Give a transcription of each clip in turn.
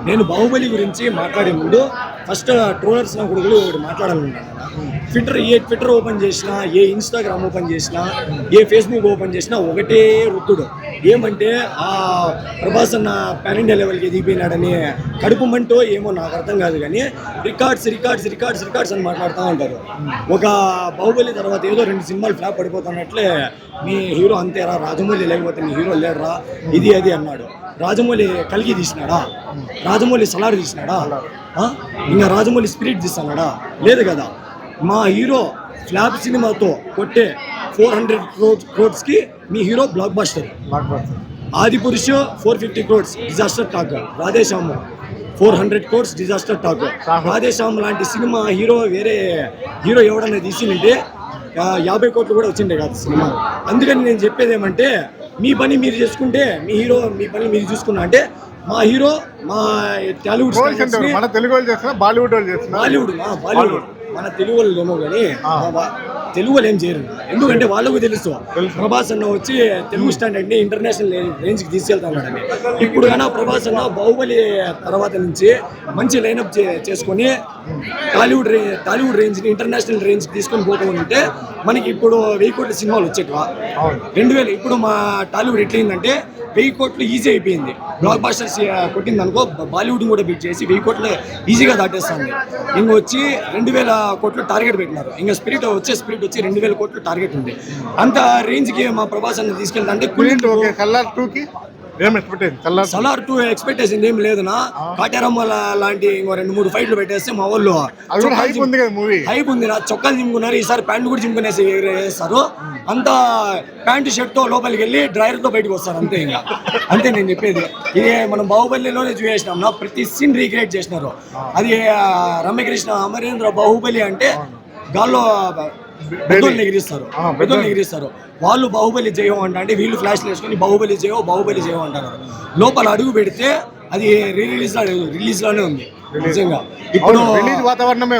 నేను బాహుబలి గురించి మాట్లాడే ముందు ఫస్ట్ ట్రోలర్స్ నా కొడుకులు ఒకటి మాట్లాడాలనుకుంటాను. ట్విట్టర్ ఓపెన్ చేసినా, ఏ ఇన్స్టాగ్రామ్ ఓపెన్ చేసినా, ఏ ఫేస్బుక్ ఓపెన్ చేసినా ఒకటే రుద్దుడు ఏమంటే ఆ ప్రభాస్ అన్న పాన్ ఇండియా లెవెల్కి ఎదిగిపోయినాడని కడుపు మంటో ఏమో నాకు అర్థం కాదు, కానీ రికార్డ్స్ అని మాట్లాడుతూ ఉంటారు. ఒక బాహుబలి తర్వాత ఏదో 2 సినిమాలు ఫ్లాప్ పడిపోతున్నట్లే మీ హీరో అంతేరా, రాజమౌళి లేకపోతే మీ హీరో లేడరా, ఇది అది అన్నాడు. రాజమౌళి కలిగి తీసినాడా? రాజమౌళి సలార్ తీసినాడా? ఇంకా రాజమౌళి స్పిరిట్ తీస్తున్నాడా? లేదు కదా. మా హీరో ఫ్లాప్ సినిమాతో కొట్టే 400 crores మీ hero blockbuster. Adipurush 450 crores disaster talk. Radheshyam 400 crores disaster talk. Radheshyam లాంటి సినిమా వేరే హీరో ఎవడన్నా తీసినంటే 50 కోట్లు కూడా వచ్చిండే కాదు సినిమా. అందుకని నేను చెప్పేది ఏమంటే, మీ పని మీరు చేసుకుంటే, మీ పని మీరు చూసుకున్నా అంటే మా హీరో మా టాలీవుడ్ మన తెలుగు వాళ్ళు చేస్తున్నా, బాలీవుడ్ వాళ్ళు చేస్తున్నా. బాలీవుడ్ మన తెలుగు వాళ్ళు ఏమో కానీ తెలుగు వాళ్ళు ఏం చేయరు. ఎందుకంటే వాళ్ళకు తెలుసు ప్రభాస్ అన్న వచ్చి తెలుగు స్టాండర్డ్ని ఇంటర్నేషనల్ రేంజ్కి తీసుకెళ్తాడని. ఇప్పుడు కానీ ప్రభాస్ అన్న బాహుబలి తర్వాత నుంచి మంచి లైనప్ చేసుకొని టాలీవుడ్ రేంజ్ని ఇంటర్నేషనల్ రేంజ్కి తీసుకొని పోతుంటే మనకి ఇప్పుడు 1000 కోట్ల సినిమాలు వచ్చేటివా 2000. ఇప్పుడు మా టాలీవుడ్ ఎట్లయిందంటే 1000 కోట్లు ఈజీ అయిపోయింది. బ్లాక్ బాస్టర్స్ కొట్టింది అనుకో, బాలీవుడ్ కూడా బీట్ చేసి 1000 కోట్లు ఈజీగా దాటేస్తుంది. ఇంక వచ్చి 2000 కోట్లు టార్గెట్ పెట్టినారు. ఇంకా స్పిరిట్ వచ్చి 2000 కోట్లు టార్గెట్ ఉంది. అంత రేంజ్కి మా ప్రభాస్ అన్న తీసుకెళ్తా అంటే సలార్ 2 ఎక్స్పెక్టేషన్ ఏం లేదునా. కాటారమ్మ లాంటి ఇంకో 2-3 ఫైట్లు పెట్టేస్తే మా వాళ్ళు హైప్ ఉంది నా. చొక్కాలు చింపుకున్నారు, ఈసారి ప్యాంటు కూడా చింపుకునేసి వేస్తారు. అంతా ప్యాంటు షర్ట్ తో లోపలికి వెళ్ళి డ్రైవర్ తో బయటకు వస్తారు అంతే. ఇంకా అంతే నేను చెప్పేది. ఇది మనం బాహుబలిలోనే చూసేసినాం నా. ప్రతి సీన్ రీక్రియేట్ చేసినారు. అది రమ్యకృష్ణ అమరేంద్ర బాహుబలి అంటే గాల్లో పెద్దోళ్ళు ఎగిరిస్తారు. వాళ్ళు బాహుబలి జయం అంటే వీళ్ళు ఫ్లాష్లు వేసుకొని బాహుబలి జయం అంటారు. లోపల అడుగు పెడితే అది రిలీజ్ లోనే ఉంది నిజంగా. ఇప్పుడు రిలీజ్ వాతావరణమే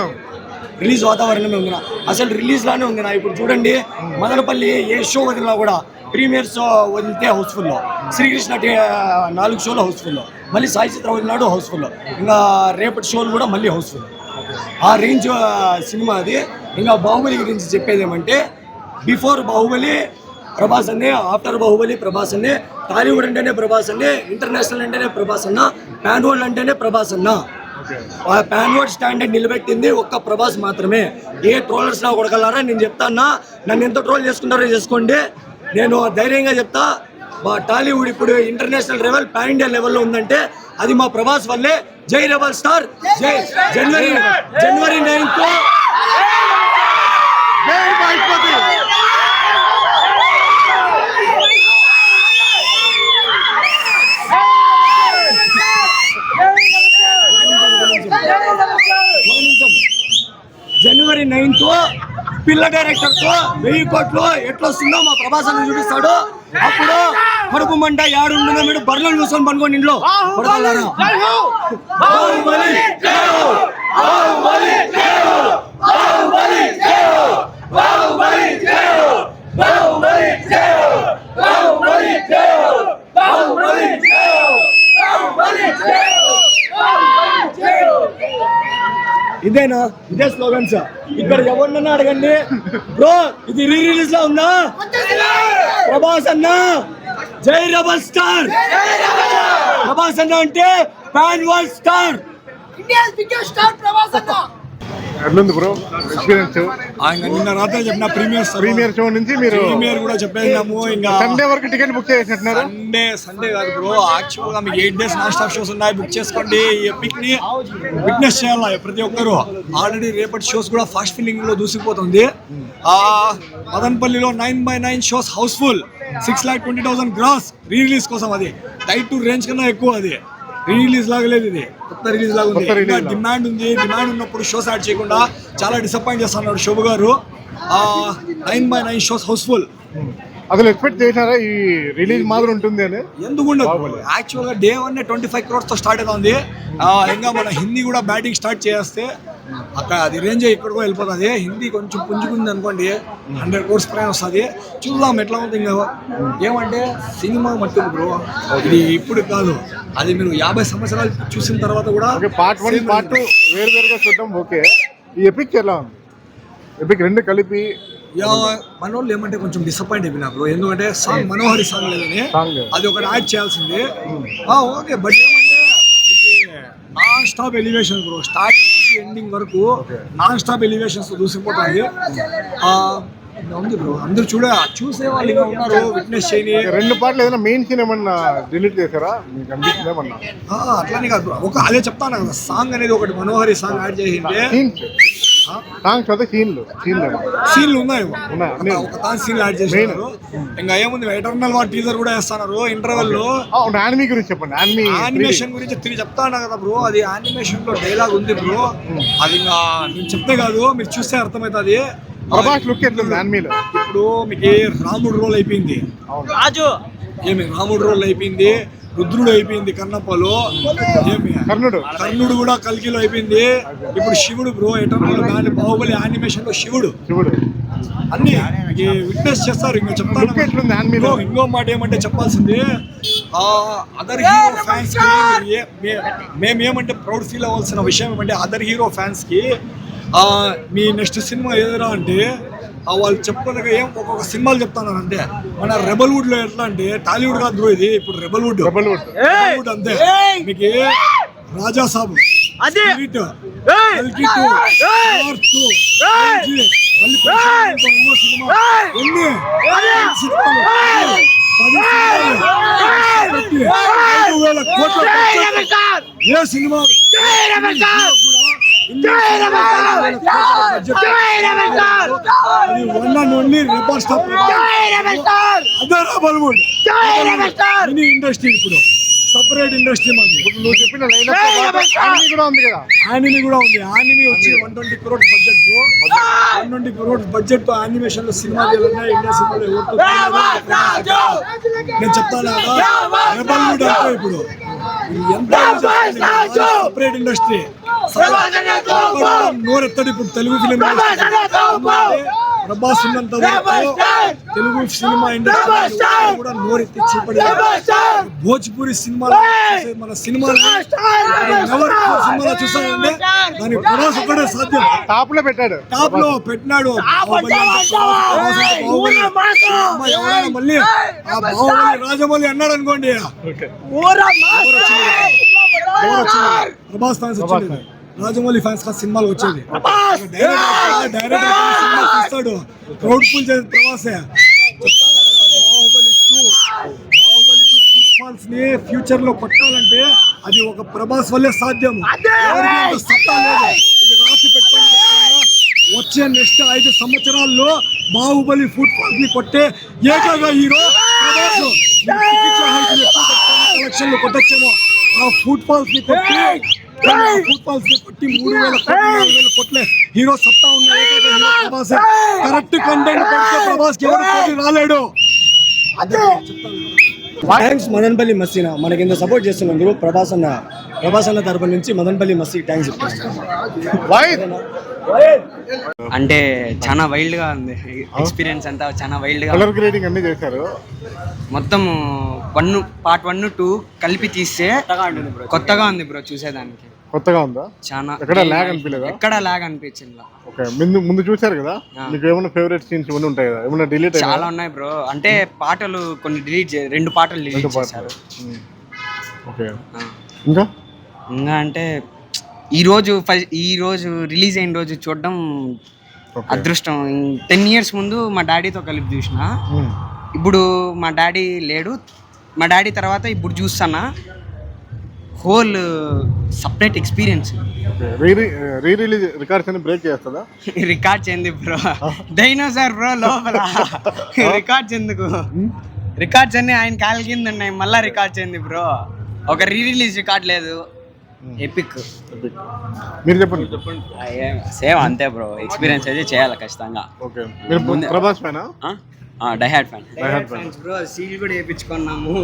ఉంది నా. అసలు రిలీజ్ లోనే ఉంది నా. ఇప్పుడు చూడండి, మదనపల్లి ఏ షో వదిలినా కూడా ప్రీమియర్ షో వదిలితే హౌస్ఫుల్లో, శ్రీకృష్ణ 4 షోలు హౌస్ఫుల్లో, మళ్ళీ సాయి చిత్ర వదిలినాడు హౌస్ఫుల్లో, ఇంకా రేపటి షోలు కూడా మళ్ళీ హౌస్ఫుల్. ఆ రేంజ్ సినిమా అది. ఇంకా బాహుబలి గురించి చెప్పేది ఏమంటే, బిఫోర్ బాహుబలి ప్రభాస్ అన్నే, ఆఫ్టర్ బాహుబలి ప్రభాస్ అన్నే, టాలీవుడ్ అంటేనే ప్రభాస్ అన్నే, ఇంటర్నేషనల్ అంటేనే ప్రభాస్ అన్న, పాన్ వరల్డ్ అంటేనే ప్రభాస్ అన్న. ఆ పాన్ వరల్డ్ స్టాండర్డ్ నిలబెట్టింది ఒక్క ప్రభాస్ మాత్రమే. ఏ ట్రోలర్స్ నా కొడగలరా, నేను చెప్తానా, నన్ను ఎంత ట్రోల్ చేసుకుంటారో చేసుకోండి. నేను ధైర్యంగా చెప్తా, మా టాలీవుడ్ ఇప్పుడు ఇంటర్నేషనల్ లెవెల్, పాన్ ఇండియా లెవెల్లో ఉందంటే అది మా ప్రభాస్ వల్లే. జై రెబల్ స్టార్. జనవరి 9th జనవరి 9th పిల్ల డైరెక్టర్ తో 1000 కోట్లు ఎట్లా వస్తుందో మా ప్రభాస్ అని చూపిస్తాడు. అప్పుడు కడుపు మంట ఏడుంటుందో మీరు బర్రెలు చూసుకొని పనుకోండి ఇంట్లో. ఇదేనా, ఇదే స్లోగన్స్. ఇక్కడ ఎవరినన్నా అడగండి, బ్రో ఇది రిలీజ్ లో ఉందా? ప్రభాస్ అన్న జై రెబల్ స్టార్. ప్రభాస్ అన్న అంటే పాన్ వరల్డ్ స్టార్. ఎట్లుంది బ్రో ఎక్స్పీరియన్స్? నిన్న రాత్రి చెప్పిన ప్రీమియర్ షో నుంచి మీరు ప్రీమియర్ కూడా చెప్పేద్దాము. ఇంకా సండే వరకు టికెట్ బుక్ చేసినట్టున్నారు. సండే కాదు బ్రో, యాక్చువల్ గా మీకు 8 days నాన్ స్టాప్ షోస్ ఉన్నాయి. బుక్ చేసుకోండి. ఎపిక్ ని విట్నెస్ చేయాలి ప్రతి ఒక్కరు. ఆల్రెడీ రేపటి షోస్ కూడా ఫాస్ట్ ఫిల్లింగ్ లో దూసిపోతుంది. మదన్పల్లిలో 9/9 షోస్ హౌస్ఫుల్. 6,20,000 గ్రాస్ రిలీజ్ కోసం. అది టైట్ టు రేంజ్ కన్నా ఎక్కువ. అది రిలీజ్ లాగలేదు, ఇది కొత్త రిలీజ్ లాగా ఉంది. డిమాండ్ ఉంది. డిమాండ్ ఉన్నప్పుడు షోస్ యాడ్ చేయకుండా చాలా డిసప్పాయింట్ చేస్తున్నాడు శోభు గారు. 9/9 షోస్ హౌస్ఫుల్. అసలు ఎక్స్పెక్ట్ చేశారా ఈ రిలీజ్ మాత్రం ఉంటుంది అని? ఎందుకు ఉండదు. యాక్చువల్ గా Day 1 25 crores తో స్టార్ట్ అవుతుంది. ఇంకా మన హిందీ కూడా బ్యాటింగ్ స్టార్ట్ చేస్తే అక్కడ అది రేంజ్ ఎక్కడికో వెళ్ళిపోతుంది. హిందీ కొంచెం పుంజుకుంది అనుకోండి 100 crores పైన వస్తుంది. చూద్దాం ఎట్లా ఉంది. ఇంకా ఏమంటే సినిమా మట్టు బ్రో, ఇది ఇప్పుడు కాదు, అది మీరు 50 సంవత్సరాలు చూసిన తర్వాత కూడా పార్ట్ 1 పార్ట్ 2 వేరువేరుగా చూద్దాం. ఓకే, ఈ ఎపిక్ ఎలా ఉంది? ఎపిక్ రెండు కలిపి మనోళ్ళు ఏమంటే కొంచెం డిసప్పాయింట్ అయిపోయినా బ్రో. ఎందుకంటే సాంగ్ మనోహరి సాంగ్ లేదని అది ఒకటి యాడ్ చేయాల్సింది. ఓకే, బట్ ఏమంటే non stop elevation bro, starting నుంచి ఎండింగ్ వరకు నాన్ స్టాప్ ఎలివేషన్స్ దూసిపోతుంది. ఉంది బ్రో, అందరూ చూసే వాళ్ళు ఇంకా ఉన్నారు, విట్నెస్ చేయని. 2 పార్ట్లు ఏదైనా మెయిన్ సీన్ ఏమన్నా డిలీట్ చేశారా? మీకు అనిపిస్తుంది ఏమన్నా? అట్లానే కాదు బ్రో, ఒక అదే చెప్తాను కదా, సాంగ్ అనేది ఒకటి మనోహరి సాంగ్ యాడ్ చేసింటే సాంగ్స్ అయితే సీన్లు ఉన్నాయి, ఒక సీన్లు యాడ్ చేసినారు. ఇంకా ఏముంది, ఎటర్నల్ వార్ టీజర్ కూడా వేస్తున్నారు ఇంటర్వెల్ లో. యానిమీ గురించి చెప్పండి. యానిమేషన్ గురించి చెప్తాను కదా బ్రో, అది యానిమేషన్ లో డైలాగ్ ఉంది బ్రో, అది ఇంకా నేను చెప్తే కాదు, మీరు చూస్తే అర్థమవుతుంది. ప్రభాస్ లుక్ ఎట్లుంది యానిమీలో? ఇప్పుడు మీకు రాముడు రోల్ అయిపోయింది, రాముడు రోల్ అయిపోయింది, రుద్రుడు అయిపోయింది కన్నప్పలో, కర్ణుడు కూడా కల్కిలో అయిపోయింది. ఇప్పుడు శివుడు బ్రో, ఎటర్నల్ దాని బాహుబలి యానిమేషన్ లో శివుడు అన్ని విట్నెస్ చేస్తారు. ఇంకా చెప్తాను. ఇంకో మాట ఏమంటే చెప్పాల్సింది, అదర్ హీరో ఫ్యాన్స్ కి మేమేమంటే ప్రౌడ్ ఫీల్ అవ్వాల్సిన విషయం ఏమంటే, అదర్ హీరో ఫ్యాన్స్ కి మీ నెక్స్ట్ సినిమా ఏదైనా అంటే వాళ్ళు చెప్పుకోలేక ఒక్కొక్క సినిమాలు చెప్తున్నారు. అంటే మన రెబల్వుడ్ లో ఎట్లా అంటే, టాలీవుడ్ కాదు బ్రో ఇది, ఇప్పుడు రెబల్వుడ్ అంతే. మీకు రాజా సాబ్, ఏ సినిమా ఇండస్ట్రీ ఇప్పుడు సపరేట్ ఇండస్ట్రీ మాది. నువ్వు చెప్పిన యానిమీ కూడా ఉంది కదా? యానిమీ కూడా ఉంది. యానిమీ వచ్చి 120 crores బడ్జెట్, 120 crores బడ్జెట్ తో యానిమేషన్ లో సినిమా ఇండియా సినిమాలో నేను చెప్తాను కదా. రెబల్వుడ్ అంటే ఇప్పుడు ఎంత సపరేట్ ఇండస్ట్రీ, నోరెత్తడి ఇప్పుడు తెలుగు ఫిలిం ప్రభాస్ ఉన్నంత తెలుగు సినిమా ఇండస్ట్రీ కూడా నోరెత్తి చూపడి భోజ్పురి సినిమా మన సినిమాలో చూస్తానంటే దాని ప్రభాస్ ఒక్కడే సాధ్యం. టాప్ లో పెట్టినాడు మళ్ళీ ఆ బాహుబలి రాజమౌళి అన్నాడు అనుకోండి, ప్రభాస్ ఫ్యాన్స్ వచ్చింది, రాజమౌళి ఫ్యాన్స్ కా సినిమాలు వచ్చేది. డైరెక్ట్ సినిమా తీస్తాడు, క్రౌడ్ ఫుల్ చేసి ప్రభాసే. బాహుబలి 2 ఫుట్ ఫాల్స్ ని ఫ్యూచర్ లో కొట్టాలంటే అది ఒక ప్రభాస్ వల్లే సాధ్యం. సత్తా లేదు, ఇది రాసి పెట్టుకొని వచ్చే నెక్స్ట్ 5 సంవత్సరాల్లో బాహుబలి ఫుట్ ఫాల్స్ ని కొట్టే ఏకైక హీరో ప్రభాస్. కలెక్షన్లు కొట్టచ్చేమో, ఆ ఫుట్ ఫాల్స్ ని కొట్టి 3,000 కోట్లే హీరో సత్తా ఉన్న ఏకైక హీరో ప్రభాస్. కరెక్ట్ కంటెంట్ పెడితే ప్రభాస్ కి ఎవరు పోటీ రాలేడు. థ్యాంక్స్ మదన్పల్లి మసీనా, మనకి ఇంత సపోర్ట్ చేస్తున్నందుకు ప్రభాస్ అన్న తరపు నుంచి మదన్పల్లి మసీ థ్యాంక్స్. అంటే చాలా వైల్డ్ గా ఉంది ఎక్స్పీరియన్స్ అంతా, చాలా వైల్డ్ గా. కలర్ గ్రేడింగ్ అన్ని చేశారు మొత్తం పార్ట్ 1, 2 కలిపి తీస్తే కొత్తగా ఉంది బ్రో, చూసేదానికి కొత్తగా ఉందా? చాలా. ఎక్కడ లాగ్ అనిపించలేదా? ఎక్కడ లాగ్ అనిపించింది. ఓకే, ముందు చూసారు కదా, మీకు ఏమైనా ఫేవరెట్ సీన్స్ ఇవన్నీ ఉంటాయి కదా, ఏమైనా డిలీట్? చాలా ఉన్నాయి బ్రో, అంటే పాటలు కొన్ని డిలీట్ 2 పాటలు డిలీట్ చేశారు. ఓకే, ఇంకా అంటే ఈ రోజు రిలీజ్ అయిన రోజు చూడడం అదృష్టం. 10 years ముందు మా డాడీతో కలిపి చూసిన, ఇప్పుడు మా డాడీ లేడు, మా డాడీ తర్వాత ఇప్పుడు చూస్తానా, whole separate experience. Re release records అన్ని బ్రేక్ చేస్తుందా? రికార్డ్స్ ఎందుకు బ్రో, డైనోసార్ బ్రో లోపల. రికార్డ్స్ ఎందుకు? రికార్డ్స్ అన్ని ఆయన కాళ్ళ కింద ఉన్నాయి, మళ్ళీ రికార్డ్స్ ఏంది బ్రో? ఒక రీ రిలీజ్ రికార్డ్ లేదు. ఎపిక్. మీరు చెప్పండి. సేమ్ అంతే బ్రో, ఎక్స్పీరియన్స్ అయితే చేయాలి ఖచ్చితంగా. ఓకే, మీరు ప్రభాస్ ఫ్యానా? Diehard fan bro. సీల్ కూడా వేయించుకున్నాము.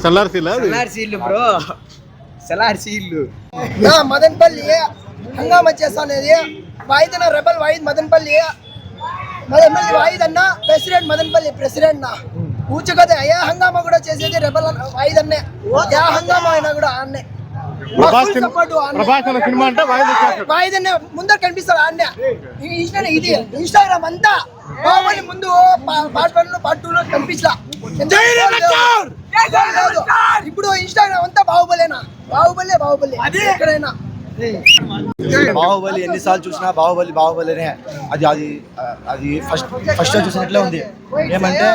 Salaar seal bro, Salaar seal. Madanapalle హంగామా చేస్తా అనేది వాయిద్ అన్న రెబల్ వాయిద్ మదనపల్లి ఎమ్మెల్యే వాయిద్ అన్న ప్రెసిడెంట్ మదనపల్లి ప్రెసిడెంట్ నా కూర్చోకదే ఏ హంగామా కూడా చేసేది రెబల్ వాయిద్ అన్నే ఏ హంగామా అయినా కూడా అన్నే ప్రభాస్ అన్న సినిమా అంటే వాయిద్ అన్నే ముందర కనిపిస్తాడు అన్నే ఇది ఇన్స్టాగ్రామ్ అంతా బాహుబలి ముందు పార్ట్ 1 పార్ట్ 2 కనిపించలా ఇప్పుడు ఇన్స్టాగ్రామ్ అంతా బాహుబలేనా బాహుబలి ఎక్కడైనా బాహుబలి ఎన్నిసార్లు చూసినా బాహుబలినే అది ఫస్ట్ చూసినట్లే ఉంది. ఏమంటే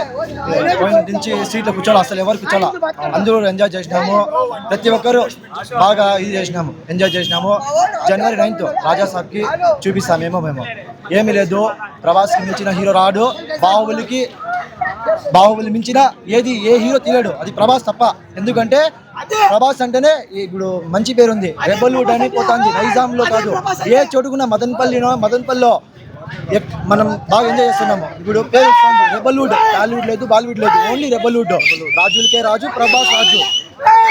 పోయిన నుంచి సీట్లో కూర్చోాలి, అసలు ఎవరు కూర్చోాలా, అందరూ ఎంజాయ్ చేసినాము, ప్రతి ఒక్కరు బాగా ఇది చేసినాము, ఎంజాయ్ చేసినాము. జనవరి 9th రాజాసాబ్కి చూపిస్తామేమో మేము. ఏమీ లేదు, ప్రభాస్కి మించిన హీరో రాడు, బాహుబలి మించిన ఏ హీరో తీయడు, అది ప్రభాస్ తప్ప. ఎందుకంటే ప్రభాస్ అంటేనే ఇప్పుడు మంచి పేరు ఉంది, రెబల్వుడ్ అని పోతాంది, నైజాంలో కాదు ఏ చోటుకున్న మదనపల్లిలో మనం బాగా ఎంజాయ్ చేస్తున్నాము. ఇప్పుడు పేరు వస్తుంది రెబల్వుడ్, టాలీవుడ్ లేదు, బాలీవుడ్ లేదు, ఓన్లీ రెబల్వుడ్. రాజులకే రాజు, ప్రభాస్ రాజు.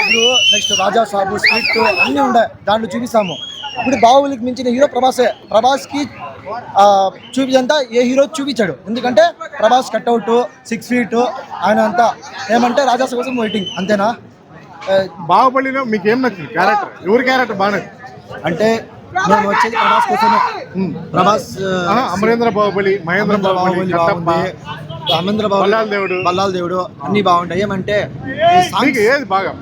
ఇప్పుడు నెక్స్ట్ రాజా సాబు, స్క్రిప్ట్ అన్నీ ఉన్నాయి, దాంట్లో చూపిస్తాము. ఇప్పుడు బాహుబలికి మించిన హీరో ప్రభాసే. ప్రభాస్కి చూపించంతా ఏ హీరో చూపించాడు, ఎందుకంటే ప్రభాస్ కట్అవుట్ 6 feet ఆయన అంతా. ఏమంటే రాజాస కోసం వెయిటింగ్, అంతేనా? బాహుబలిలో మీకు ఏం నచ్చింది క్యారెక్టర్? ఎవరి క్యారెక్టర్ బాగా నచ్చింది? అంటే మేము వచ్చేది ప్రభాస్ కోసమే. ప్రభాస్ అమరేంద్ర బాహుబలి, మహేంద్ర బాహుబలి, కట్టప్ప, అమరేంద్ర బాహుబలి, బల్లాల్ దేవుడు అన్ని బాగుంటాయి. ఏమంటే ఏది బాగా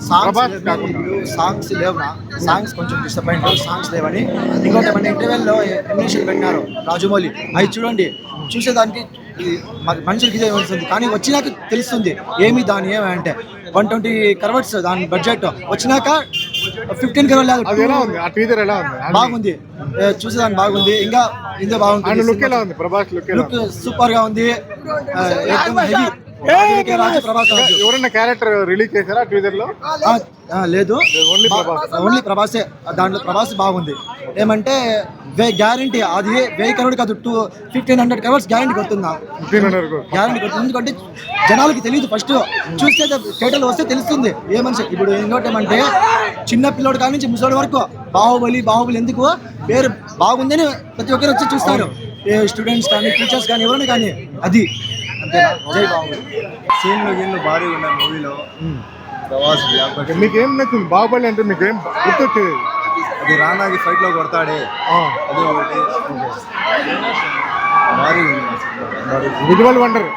సాంగ్స్ లేవునా, సాంగ్స్ కొంచెం డిసప్పాయింట్, సాంగ్స్ లేవని. ఇంకోటి ఏమంటే ఇంటర్వెల్లో ఎలిమినేషన్ పెట్టినారు రాజమౌళి, అవి చూడండి, చూసేదానికి మనుషులకి ఇదే వస్తుంది, కానీ వచ్చినాక తెలుస్తుంది ఏమి దాని ఏమంటే 120 crores దాని బడ్జెట్, వచ్చినాక 15 crores బాగుంది, చూసేదాన్ని బాగుంది. ఇంకా ఇందో బాగుంటుంది, లుక్ సూపర్ గా ఉంది. ఎవరైనా క్యారెక్టర్ రిలీజ్ చేశారా టీజర్ లో? లేదు, ఓన్లీ ప్రభాసే. దాంట్లో ప్రభాస్ బాగుంది. ఏమంటే గ్యారంటీ అది 1000 crores కాదు, 1500 crores గ్యారంటీ కొడుతుందా, గ్యారంటీ కొడుతుంది. ఎందుకంటే జనాలకి తెలియదు, ఫస్ట్ చూస్తే థియేటర్లో వస్తే తెలుస్తుంది ఏ మనిషి. ఇప్పుడు ఇంకోటి ఏమంటే చిన్న పిల్లోడు కాడి నుంచి ముసలి వరకు బాహుబలి ఎందుకు పేరు బాగుందని ప్రతి ఒక్కరు వచ్చి చూస్తారు, స్టూడెంట్స్ కానీ టీచర్స్ కానీ ఎవరైనా కానీ. అది అంతేనా? జై బాహుబలి. సీన్లు భారీగా ఉన్నాయి మూవీలో. ప్రభాస్ మీకేం నచ్చింది బాహుబలి అంటే? మీకేం గుర్తొచ్చేది? అది రానాకి ఫైట్ లో కొడతాడే, అదే ఒకటి భారీ విజువల్ వండర్.